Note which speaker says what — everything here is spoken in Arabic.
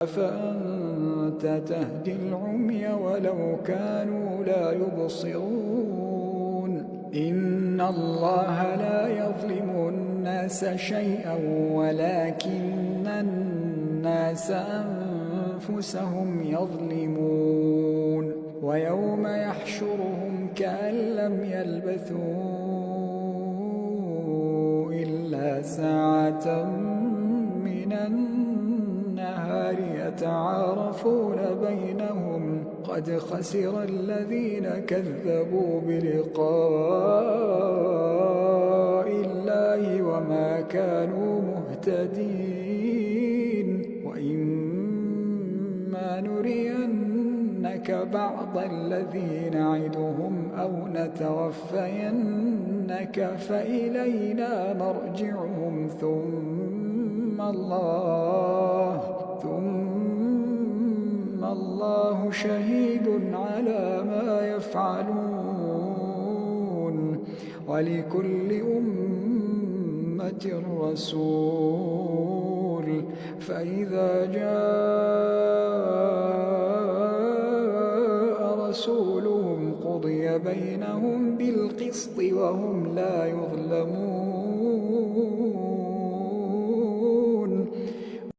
Speaker 1: فأنت تهدي العمي ولو كانوا لا يبصرون إن الله لا يظلم الناس شيئا ولكن الناس أنفسهم يظلمون ويوم يحشرهم كأن لم يلبثوا إلا ساعة من النهار يتعارفون بينهم قد خسر الذين كذبوا بلقاء الله وما كانوا مهتدين وإما نرينك بعض الذي نعدهم أو نتوفينك فإلينا مرجعهم ثم الله شهيد على ما يفعلون ولكل أمة رسول فإذا جاء رسولهم قضي بينهم بالقسط وهم لا يظلمون